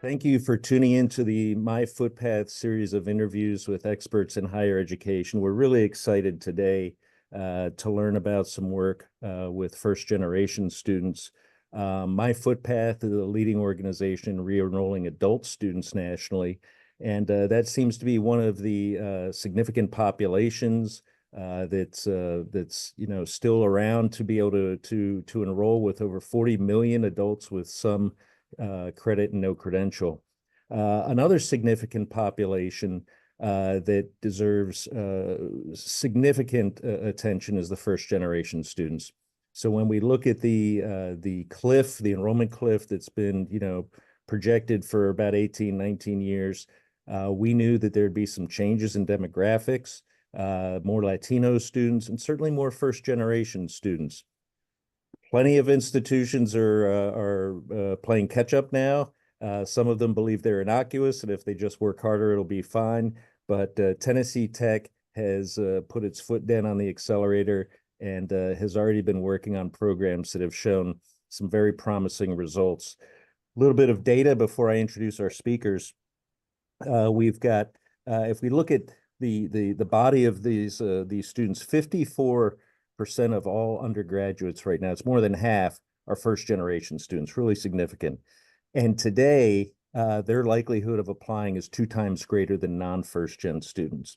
Thank you for tuning into the myFootpath series of interviews with experts in higher education. We're really excited today to learn about some work with first-generation students. myFootpath is a leading organization re-enrolling adult students nationally, and that seems to be one of the significant populations that's still around to be able to enroll, with over 40 million adults with some credit and no credential. Another significant population that deserves significant attention is the first generation students. So when we look at the cliff, the enrollment cliff that's been projected for about 18, 19 years, we knew that there'd be some changes in demographics, more Latino students, and certainly more first generation students. Plenty of institutions are playing catch up now. Some of them believe they're innocuous, and if they just work harder, it'll be fine. But Tennessee Tech has put its foot down on the accelerator and has already been working on programs that have shown some very promising results. A little bit of data before I introduce our speakers. We've got, if we look at the body of these students, 54% of all undergraduates right now, it's more than half, are first generation students, really significant. And today, their likelihood of applying is 2 times greater than non-first gen students.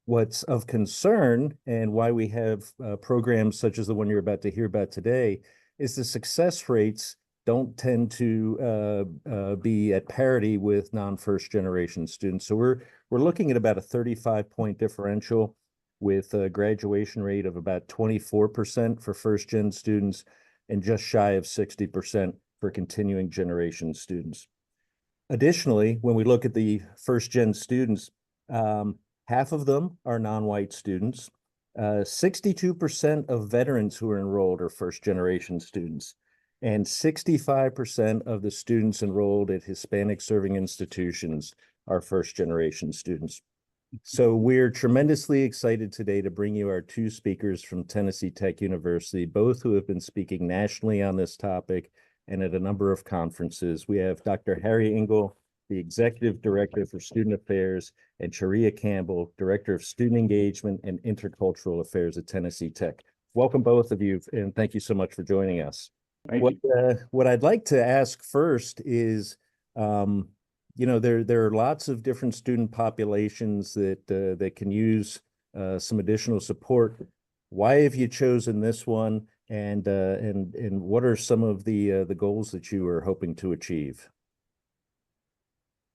What's of concern, and why we have programs such as the one you're about to hear about today, is the success rates don't tend to be at parity with non-first generation students. So we're looking at about a 35-point differential, with a graduation rate of about 24% for first-gen students and just shy of 60% for continuing generation students. Additionally, when we look at the first-gen students, half of them are non-white students. 62% of veterans who are enrolled are first-generation students, and 65% of the students enrolled at Hispanic-serving institutions are first-generation students. So we're tremendously excited today to bring you our 2 speakers from Tennessee Tech University, both who have been speaking nationally on this topic and at a number of conferences. We have Dr. Harry Ingle, the Executive Director for Student Affairs, and Charria Campbell, Director of Student Engagement and Intercultural Affairs at Tennessee Tech. Welcome, both of you, and thank you so much for joining us. What I'd like to ask first is, there are lots of different student populations that can use some additional support. Why have you chosen this one, and what are some of the goals that you are hoping to achieve?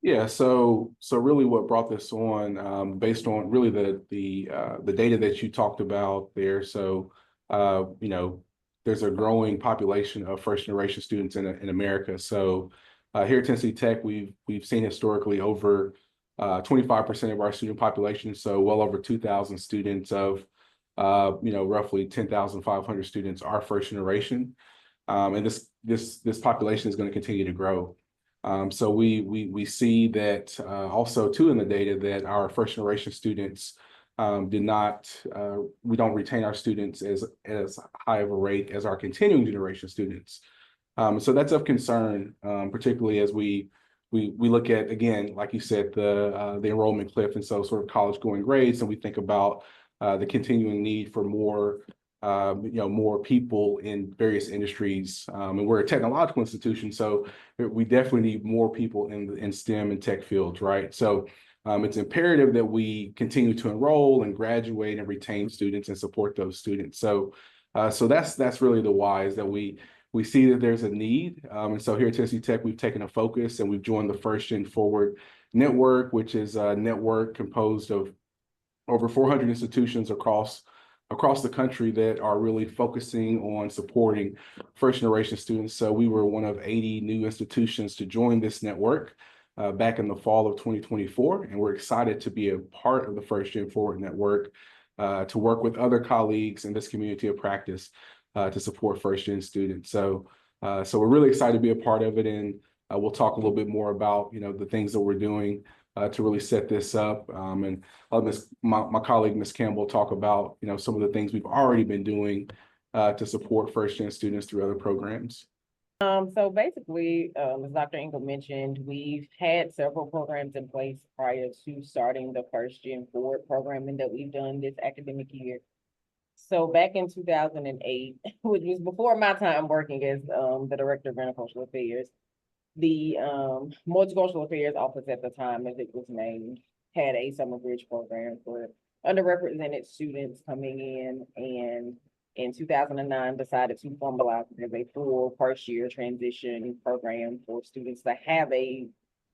Yeah, so really what brought this on, based on really the data that you talked about there. So there's a growing population of first generation students in America. So here at Tennessee Tech, we've seen historically over 25% of our student population, so well over 2,000 students of roughly 10,500 students are first generation, and this population is going to continue to grow. So we see that also too in the data that our first generation students we don't retain our students as high of a rate as our continuing generation students. So that's of concern, particularly as we look at, again, like you said, the enrollment cliff, and so sort of college going grades, and we think about the continuing need for more people in various industries, and we're a technological institution, so we definitely need more people in STEM and tech fields, right? So it's imperative that we continue to enroll and graduate and retain students and support those students. So that's really the why, is that we see that there's a need. And so here at Tennessee Tech, we've taken a focus and we've joined the First Gen Forward Network, which is a network composed of over 400 institutions across the country that are really focusing on supporting first generation students. So we were one of 80 new institutions to join this network back in the fall of 2024. And we're excited to be a part of the First Gen Forward Network, to work with other colleagues in this community of practice to support first gen students. So we're really excited to be a part of it, and we'll talk a little bit more about the things that we're doing to really set this up. And I'll let my colleague Ms. Campbell talk about some of the things we've already been doing to support first gen students through other programs. So basically, as Dr. Ingle mentioned, we've had several programs in place prior to starting the first Gen 4 programming that we've done this academic year. So back in 2008, which was before my time working as the Director of Intercultural Affairs, the Multicultural Affairs Office at the time, as it was named, had a summer bridge program for underrepresented students coming in 2009 decided to formalize it as a full first year transition program for students to have a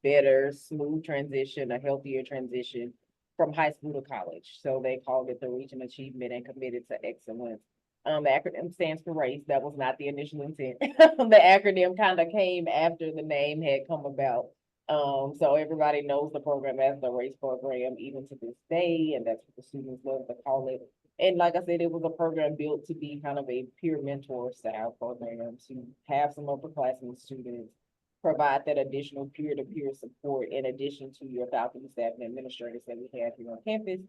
better, smooth transition, a healthier transition from high school to college. So they called it the Region Achievement and Committed to Excellence. The acronym stands for RACE. That was not the initial intent. The acronym kind of came after the name had come about. So everybody knows the program as the RACE program, even to this day, and that's what the students love to call it. And like I said, it was a program built to be kind of a peer mentor style program to have some upperclassmen students provide that additional peer-to-peer support in addition to your faculty, staff, and administrators that we have here on campus.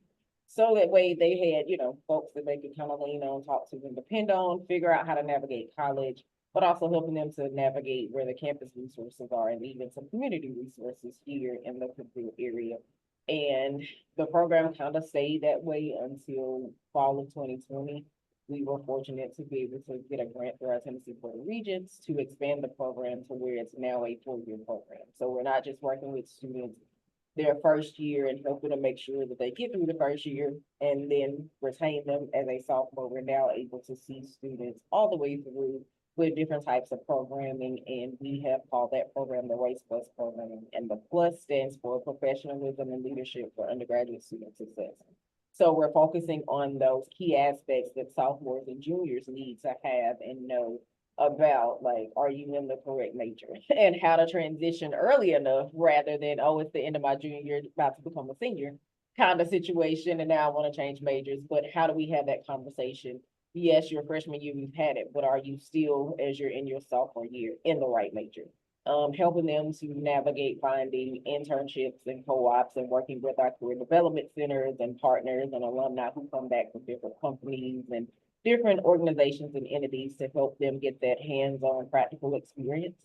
So that way they had, folks that they could kind of lean on, talk to, and depend on, figure out how to navigate college, but also helping them to navigate where the campus resources are and even some community resources here in the Purdue area. And the program kind of stayed that way until fall of 2020. We were fortunate to be able to get a grant through our Tennessee Board of Regents to expand the program to where it's now a 4-year program. So we're not just working with students their first year and helping to make sure that they get through the first year and then retain them as a sophomore. We're now able to see students all the way through with different types of programming, and we have called that program the Race Plus program. And the plus stands for professionalism and leadership for undergraduate student success. So we're focusing on those key aspects that sophomores and juniors need to have and know about, like, are you in the correct major and how to transition early enough rather than, oh, it's the end of my junior year, about to become a senior kind of situation. And now I want to change majors, but how do we have that conversation? Yes, your freshman year, you've had it, but are you still, as you're in your sophomore year, in the right major? Helping them to navigate finding internships and co-ops and working with our career development centers and partners and alumni who come back from different companies and different organizations and entities to help them get that hands-on practical experience.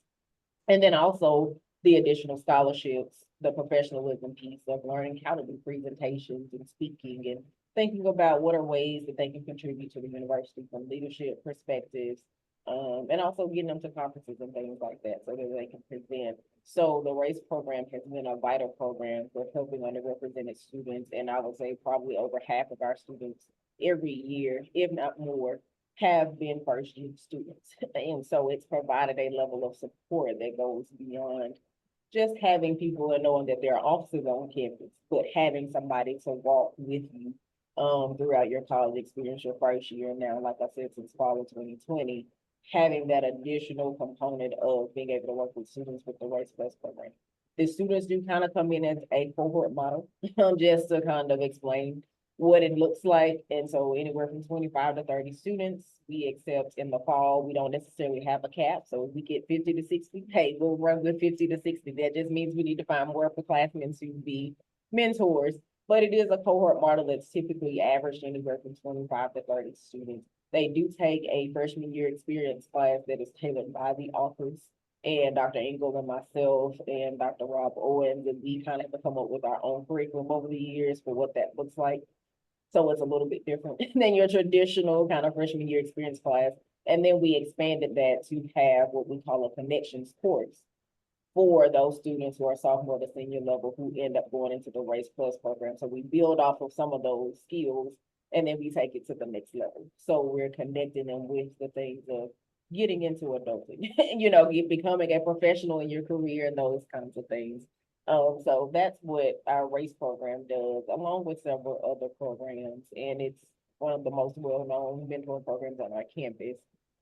And then also the additional scholarships, the professionalism piece of learning how to do presentations and speaking and thinking about what are ways that they can contribute to the university from leadership perspectives, and also getting them to conferences and things like that so that they can present. So the RACE program has been a vital program for helping underrepresented students, and I would say probably over half of our students every year, if not more, have been first-year students. And so it's provided a level of support that goes beyond just having people and knowing that there are officers on campus, but having somebody to walk with you throughout your college experience, your first year. Now, like I said, since fall of 2020, having that additional component of being able to work with students with the Race Plus program. The students do kind of come in as a cohort model, just to kind of explain what it looks like. And so anywhere from 25 to 30 students, we accept in the fall. We don't necessarily have a cap. So if we get 50 to 60, hey, we'll run with 50 to 60. That just means we need to find more upperclassmen to be mentors. But it is a cohort model that's typically averaged anywhere from 25 to 30 students. They do take a freshman year experience class that is tailored by the office and Dr. Ingle and myself and Dr. Rob Owens, and we kind of have to come up with our own curriculum over the years for what that looks like. So it's a little bit different than your traditional kind of freshman year experience class. And then we expanded that to have what we call a connections course for those students who are sophomore to senior level who end up going into the Race Plus program. So we build off of some of those skills and then we take it to the next level. So we're connecting them with the things of getting into adulting, becoming a professional in your career and those kinds of things. So that's what our RACE program does, along with several other programs. And it's one of the most well-known mentoring programs on our campus.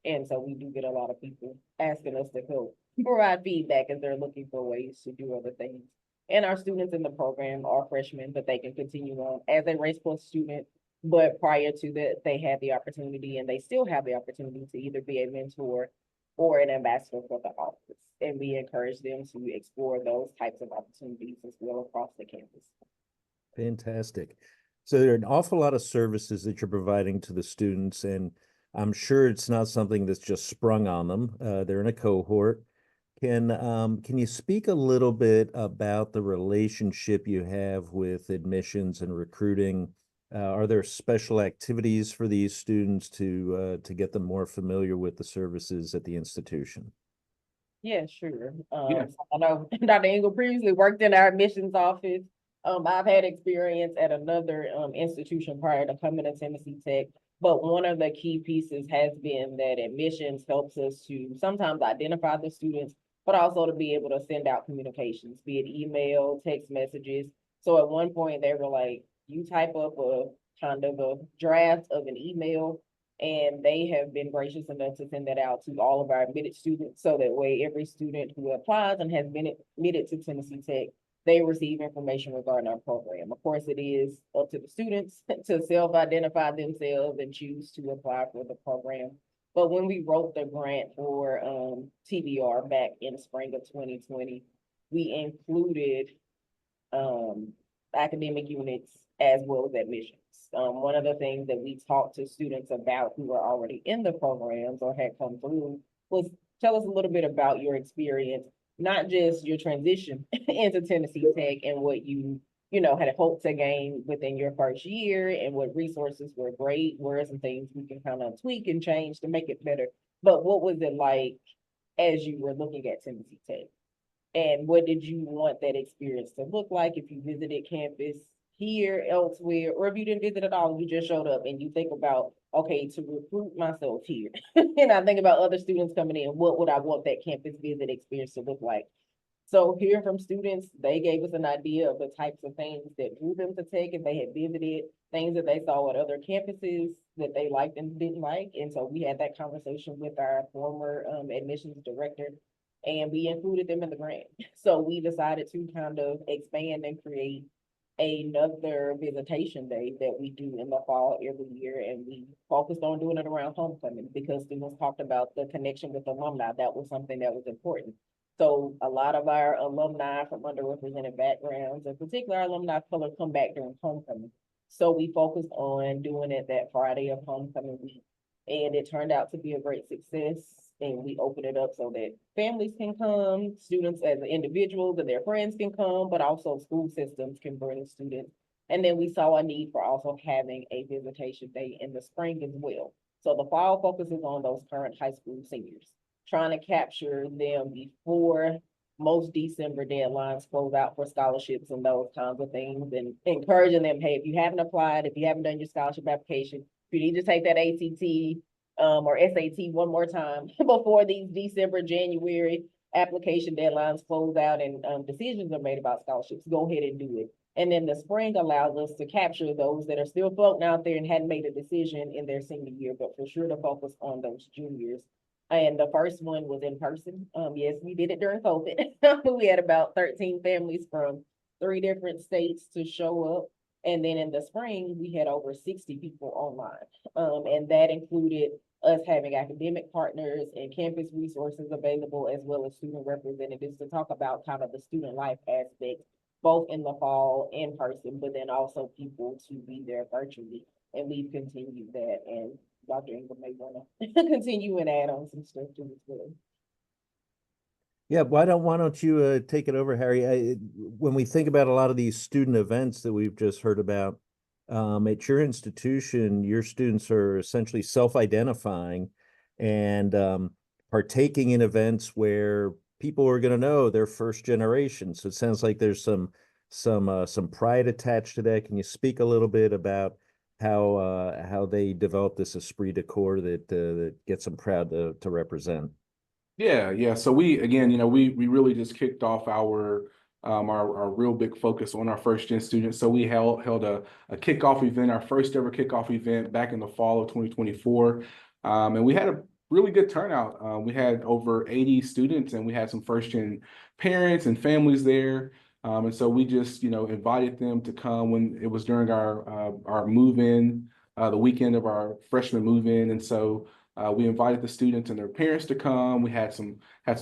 And so we do get a lot of people asking us to help provide feedback as they're looking for ways to do other things. And our students in the program are freshmen, but they can continue on as a Race Plus student. But prior to that, they had the opportunity, and they still have the opportunity to either be a mentor or an ambassador for the office. And we encourage them to explore those types of opportunities as well across the campus. Fantastic. So there are an awful lot of services that you're providing to the students, and I'm sure it's not something that's just sprung on them. They're in a cohort. Can you speak a little bit about the relationship you have with admissions and recruiting? Are there special activities for these students to get them more familiar with the services at the institution? Yeah, sure. Yeah. I know Dr. Ingle previously worked in our admissions office. I've had experience at another institution prior to coming to Tennessee Tech. But one of the key pieces has been that admissions helps us to sometimes identify the students, but also to be able to send out communications, be it email, text messages. So at one point they were like, you type up a kind of a draft of an email, and they have been gracious enough to send that out to all of our admitted students. So that way, every student who applies and has been admitted to Tennessee Tech, they receive information regarding our program. Of course, it is up to the students to self-identify themselves and choose to apply for the program. But when we wrote the grant for TBR back in spring of 2020, we included academic units as well as admissions. One of the things that we talked to students about who were already in the programs or had come through was, tell us a little bit about your experience, not just your transition into Tennessee Tech and what you had hoped to gain within your first year and what resources were great, where are some things we can kind of tweak and change to make it better. But what was it like as you were looking at Tennessee Tech? And what did you want that experience to look like if you visited campus here, elsewhere, or if you didn't visit at all, you just showed up and you think about, okay, to recruit myself here. And I think about other students coming in, what would I want that campus visit experience to look like? So hearing from students, they gave us an idea of the types of things that drew them to Tech if they had visited, things that they saw at other campuses that they liked and didn't like. And so we had that conversation with our former admissions director, and we included them in the grant. So we decided to kind of expand and create another visitation day that we do in the fall every year. And we focused on doing it around homecoming because students talked about the connection with alumni. That was something that was important. So a lot of our alumni from underrepresented backgrounds, in particular our alumni of color, come back during homecoming. So we focused on doing it that Friday of homecoming week. And it turned out to be a great success. And we open it up so that families can come, students as individuals and their friends can come, but also school systems can bring students. And then we saw a need for also having a visitation day in the spring as well. So the fall focuses on those current high school seniors, trying to capture them before most December deadlines close out for scholarships and those kinds of things, and encouraging them, hey, if you haven't applied, if you haven't done your scholarship application, if you need to take that ACT or SAT one more time before these December, January application deadlines close out and decisions are made about scholarships, go ahead and do it. And then the spring allows us to capture those that are still floating out there and hadn't made a decision in their senior year, but for sure to focus on those juniors. And the first one was in person. Yes, we did it during COVID. We had about 13 families from 3 different states to show up. And then in the spring, we had over 60 people online. And that included us having academic partners and campus resources available, as well as student representatives to talk about kind of the student life aspect, both in the fall in person, but then also people to be there virtually. And we've continued that, and Dr. Ingle may want to continue and add on some stuff to it as well. Yeah, why don't you take it over, Harry? When we think about a lot of these student events that we've just heard about, at your institution, your students are essentially self-identifying and partaking in events where people are going to know they're first generation. So it sounds like there's some pride attached to that. Can you speak a little bit about how they develop this esprit de corps that gets them proud to represent? Yeah. So we, again, we really just kicked off our real big focus on our first gen students. So we held a kickoff event, our first ever kickoff event back in the fall of 2024. And we had a really good turnout. We had over 80 students, and we had some first gen parents and families there. And so we just, invited them to come when it was during our move-in, the weekend of our freshman move-in. And so we invited the students and their parents to come. We had some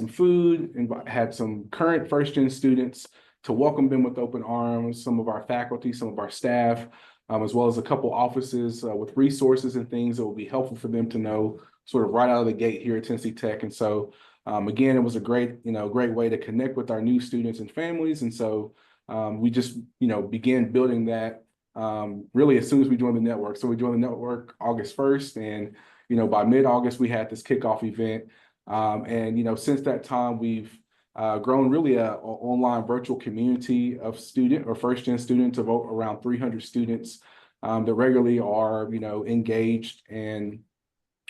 food, and had some current first gen students to welcome them with open arms, some of our faculty, some of our staff. as well as a couple offices with resources and things that will be helpful for them to know sort of right out of the gate here at Tennessee Tech. And so, again, it was a great way to connect with our new students and families. And so we just, began building that really as soon as we joined the network. So we joined the network August 1st, and, by mid-August, we had this kickoff event. And, since that time, we've grown really a online virtual community of first-gen students of around 300 students that regularly are, engaged and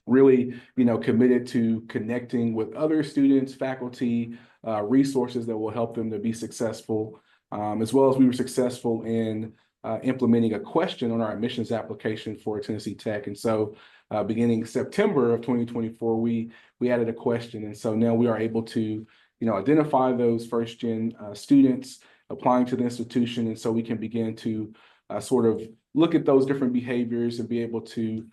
really, committed to connecting with other students, faculty, resources that will help them to be successful, as well as we were successful in implementing a question on our admissions application for Tennessee Tech. And so beginning September of 2024, we added a question. And so now we are able to, identify those first-gen students applying to the institution. And so we can begin to sort of look at those different behaviors and be able to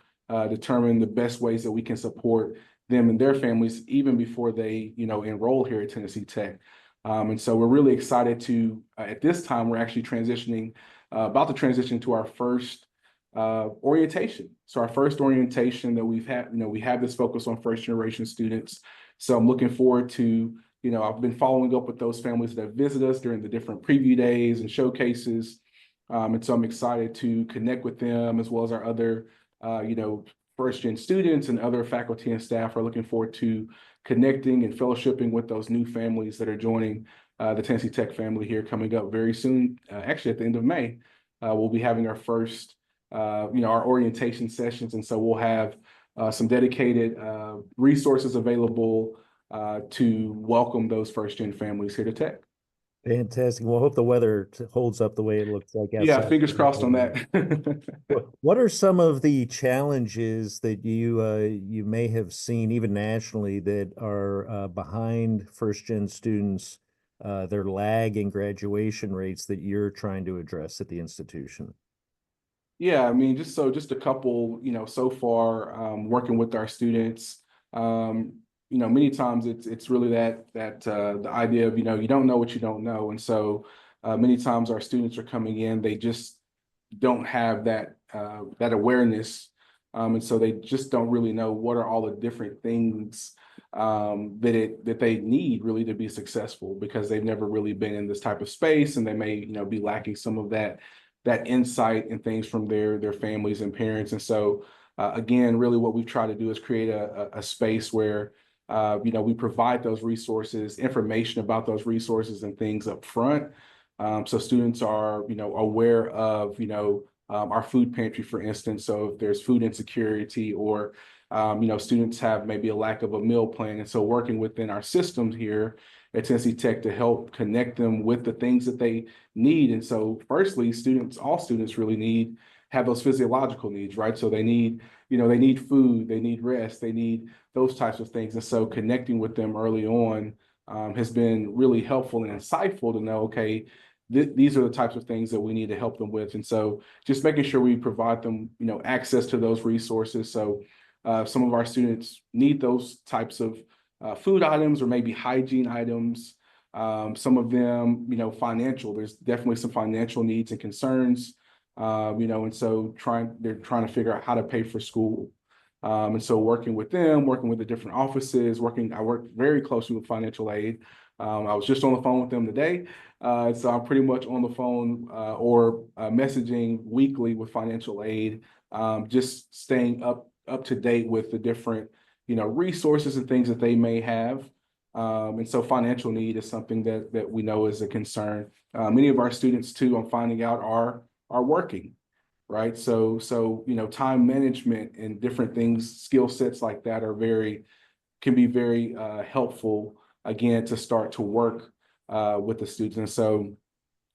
determine the best ways that we can support them and their families even before they, enroll here at Tennessee Tech. And so we're really excited to, at this time, we're actually about to transition to our first orientation. So our first orientation that we've had, we have this focus on first generation students. So I'm looking forward to, I've been following up with those families that visit us during the different preview days and showcases. And so I'm excited to connect with them as well as our other, first gen students and other faculty and staff are looking forward to connecting and fellowshipping with those new families that are joining the Tennessee Tech family here coming up very soon. Actually, at the end of May, we'll be having our first, our orientation sessions. And so we'll have some dedicated resources available to welcome those first-gen families here to Tech. Fantastic. Well, I hope the weather holds up the way it looks like outside. Yeah, fingers crossed on that. What are some of the challenges that you may have seen, even nationally, that are behind first-gen students, their lag in graduation rates that you're trying to address at the institution? Yeah, I mean, just a couple, so far, working with our students, many times it's really that the idea of, you don't know what you don't know. And so many times our students are coming in, they just don't have that awareness. And so they just don't really know what are all the different things that they need really to be successful, because they've never really been in this type of space, and they may, be lacking some of that insight and things from their families and parents. And so again, really what we've tried to do is create a space where we provide those resources, information about those resources and things up front. So students are, aware of, our food pantry, for instance. So if there's food insecurity or, students have maybe a lack of a meal plan. And so working within our systems here at Tennessee Tech to help connect them with the things that they need. And so firstly, all students really have those physiological needs, right? So they need, they need food, they need rest, they need those types of things. And so connecting with them early on has been really helpful and insightful to know, okay, these are the types of things that we need to help them with. And so just making sure we provide them, access to those resources. So some of our students need those types of food items or maybe hygiene items. Some of them, financial, there's definitely some financial needs and concerns, and so they're trying to figure out how to pay for school. And so working with them, working with the different offices, I work very closely with financial aid. I was just on the phone with them today. So I'm pretty much on the phone or messaging weekly with financial aid, just staying up to date with the different, resources and things that they may have. And so financial need is something that we know is a concern. Many of our students too, I'm finding out, are working, right? So time management and different things, skill sets like that can be very helpful, again, to start to work with the students. And so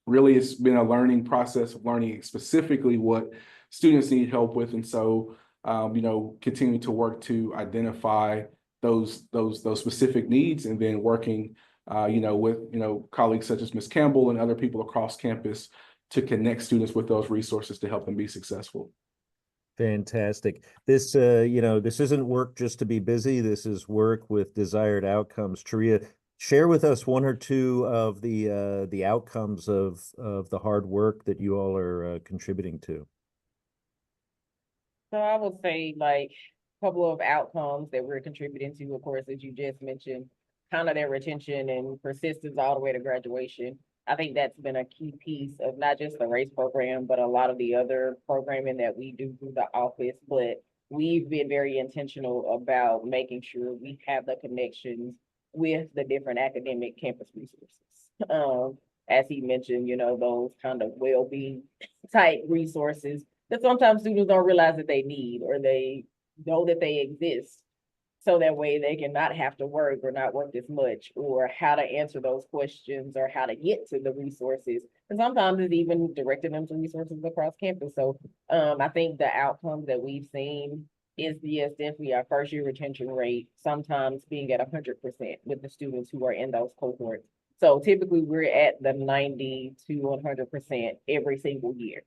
really it's been a learning process of learning specifically what students need help with. And so continuing to work to identify those specific needs, and then working, with, colleagues such as Ms. Campbell and other people across campus to connect students with those resources to help them be successful. Fantastic. This, this isn't work just to be busy. This is work with desired outcomes. Charria, share with us one or two of the outcomes of the hard work that you all are contributing to. So I would say like a couple of outcomes that we're contributing to, of course, as you just mentioned, kind of their retention and persistence all the way to graduation. I think that's been a key piece of not just the race program, but a lot of the other programming that we do through the office. But we've been very intentional about making sure we have the connections with the different academic campus resources. As he mentioned, those kind of well-being type resources that sometimes students don't realize that they need, or they know that they exist. So that way they can not have to work or not work as much, or how to answer those questions, or how to get to the resources. And sometimes it's even directing them to resources across campus. So I think the outcomes that we've seen is definitely our first year retention rate, sometimes being at 100% with the students who are in those cohorts. So typically we're at the 90 to 100% every single year.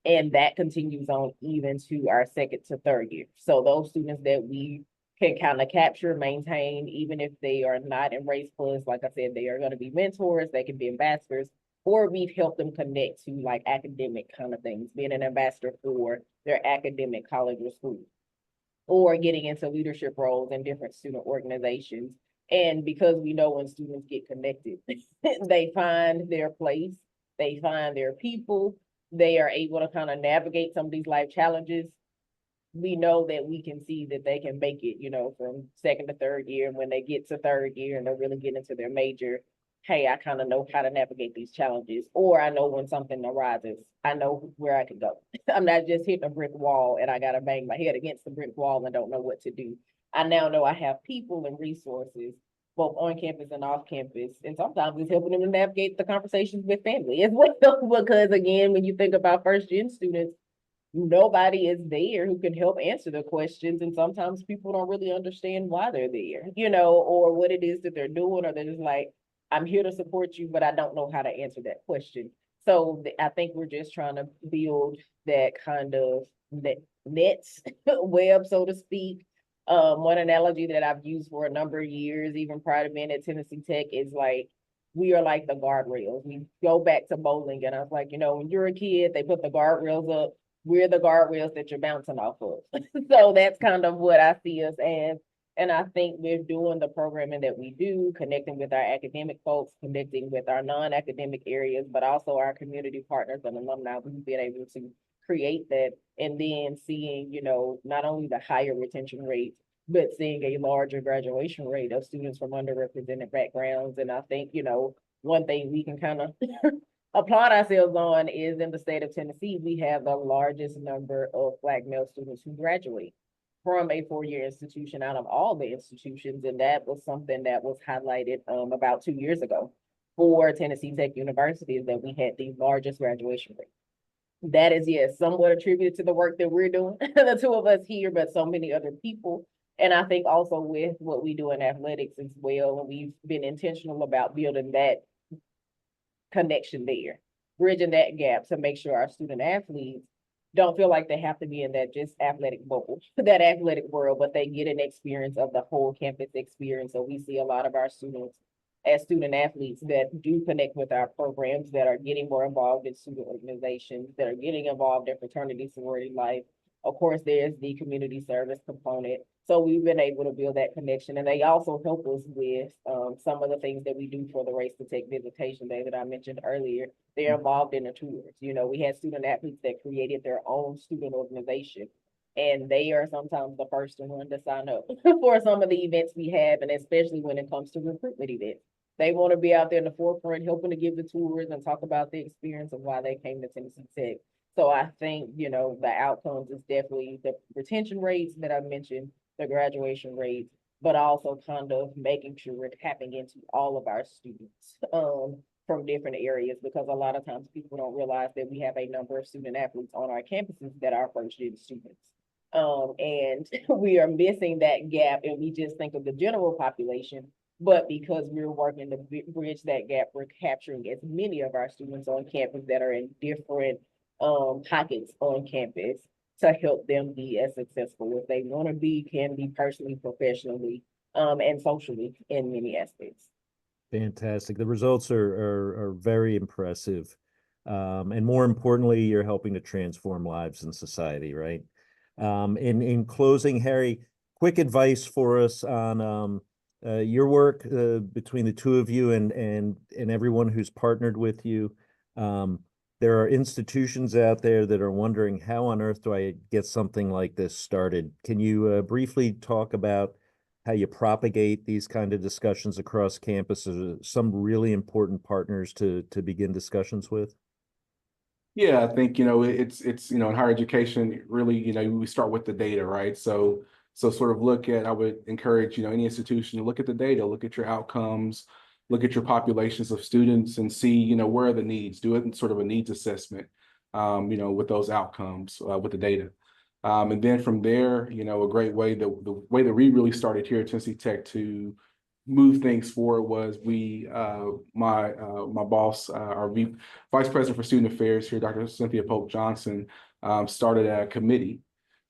And that continues on even to our second to third year. So those students that we can kind of capture, maintain, even if they are not in Race Plus, like I said, they are going to be mentors, they can be ambassadors, or we've helped them connect to like academic kind of things, being an ambassador for their academic college or school, or getting into leadership roles in different student organizations. And because we know when students get connected, they find their place, they find their people, they are able to kind of navigate some of these life challenges. We know that we can see that they can make it, from second to third year. And when they get to third year and they're really getting into their major, hey, I kind of know how to navigate these challenges, or I know when something arises, I know where I can go. I'm not just hitting a brick wall and I got to bang my head against the brick wall and don't know what to do. I now know I have people and resources, both on campus and off campus. And sometimes it's helping them to navigate the conversations with family as well. Because again, when you think about first-gen students, nobody is there who can help answer the questions. And sometimes people don't really understand why they're there, or what it is that they're doing, or they're just like, I'm here to support you, but I don't know how to answer that question. So I think we're just trying to build that kind of net web, so to speak. One analogy that I've used for a number of years, even prior to being at Tennessee Tech, is like, we are like the guardrails. We go back to bowling, and I was like, when you're a kid, they put the guardrails up. We're the guardrails that you're bouncing off of. So that's kind of what I see us as. And I think we're doing the programming that we do, connecting with our academic folks, connecting with our non-academic areas, but also our community partners and alumni. We've been able to create that, and then seeing, not only the higher retention rate, but seeing a larger graduation rate of students from underrepresented backgrounds. And I think, one thing we can kind of applaud ourselves on is in the state of Tennessee, we have the largest number of Black male students who graduate from a four-year institution out of all the institutions. And that was something that was highlighted about 2 years ago for Tennessee Tech University, is that we had the largest graduation rate. That is, yes, somewhat attributed to the work that we're doing, the two of us here, but so many other people. And I think also with what we do in athletics as well, and we've been intentional about building that connection there, bridging that gap to make sure our student athletes don't feel like they have to be in that just athletic bubble, that athletic world, but they get an experience of the whole campus experience. So we see a lot of our students as student athletes that do connect with our programs, that are getting more involved in student organizations, that are getting involved in fraternity, sorority life. Of course, there's the community service component. So we've been able to build that connection, and they also help us with some of the things that we do for the Race to Tech Visitation Day that I mentioned earlier. They're involved in the tours. We had student athletes that created their own student organization, and they are sometimes the first one to sign up for some of the events we have, and especially when it comes to recruitment events. They want to be out there in the forefront, helping to give the tours and talk about the experience of why they came to Tennessee Tech. So I think, the outcomes is definitely the retention rates that I mentioned, the graduation rates, but also kind of making sure we're tapping into all of our students from different areas, because a lot of times people don't realize that we have a number of student athletes on our campuses that are first-year students. And we are missing that gap, and we just think of the general population. But because we're working to bridge that gap, we're capturing as many of our students on campus that are in different pockets on campus to help them be as successful as they want to be, can be personally, professionally, and socially in many aspects. Fantastic. The results are very impressive. And more importantly, you're helping to transform lives in society, right? In closing, Harry, quick advice for us on your work between the two of you and everyone who's partnered with you. There are institutions out there that are wondering, how on earth do I get something like this started? Can you briefly talk about how you propagate these kind of discussions across campuses? Some really important partners to begin discussions with? Yeah, I think, it's, in higher education, really, we start with the data, right? So sort of I would encourage, any institution to look at the data, look at your outcomes, look at your populations of students and see, where are the needs, do it in sort of a needs assessment, with those outcomes, with the data. And then from there, a great way, the way that we really started here at Tennessee Tech to move things forward was my boss, our Vice President for Student Affairs here, Dr. Cynthia Polk Johnson, started a committee.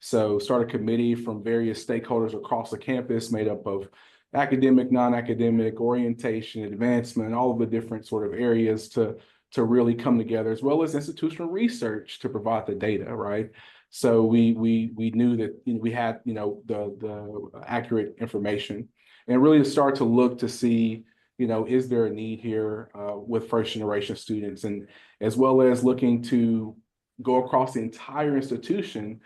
So started a committee from various stakeholders across the campus made up of academic, non-academic, orientation, advancement, all of the different sort of areas to really come together, as well as institutional research to provide the data, right? So we knew that we had the accurate information, and really to start to look to see is there a need here with first generation students, and as well as looking to go across the entire institution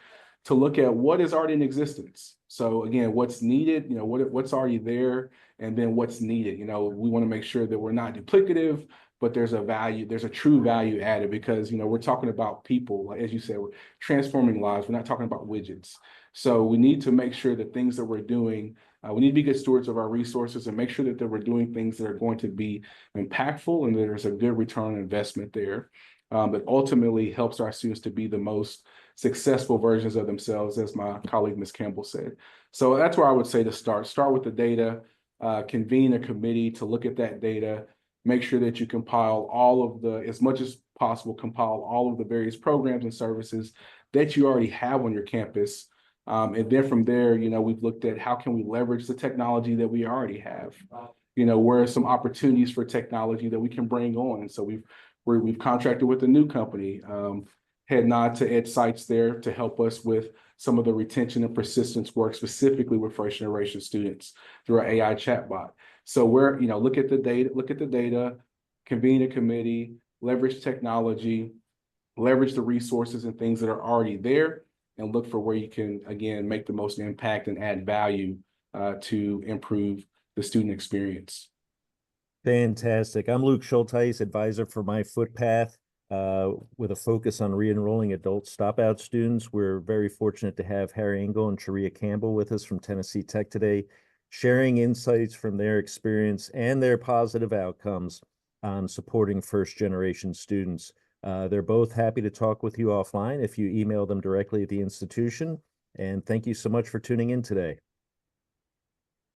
to look at what is already in existence. So again, what's needed, what's already there, and then what's needed. We want to make sure that we're not duplicative, but there's a true value added, because we're talking about people, like, as you said, we're transforming lives. We're not talking about widgets. So we need to make sure that things that we're doing, we need to be good stewards of our resources and make sure that we're doing things that are going to be impactful and that there's a good return on investment there. That ultimately helps our students to be the most successful versions of themselves, as my colleague, Ms. Campbell said. So that's where I would say to start with the data, convene a committee to look at that data, make sure that you compile as much as possible, compile all of the various programs and services that you already have on your campus. And then from there, we've looked at how can we leverage the technology that we already have? Where are some opportunities for technology that we can bring on? And so we've contracted with a new company, head nod to Ed Sites there to help us with some of the retention and persistence work, specifically with first generation students through our AI chatbot. So we're, look at the data, convene a committee, leverage technology, leverage the resources and things that are already there, and look for where you can, again, make the most impact and add value to improve the student experience. Fantastic. I'm Luke Schultheis, advisor for myFootpath, with a focus on re-enrolling adult stopout students. We're very fortunate to have Harry Ingle and Charria Campbell with us from Tennessee Tech today, sharing insights from their experience and their positive outcomes on supporting first-generation students. They're both happy to talk with you offline if you email them directly at the institution. And thank you so much for tuning in today.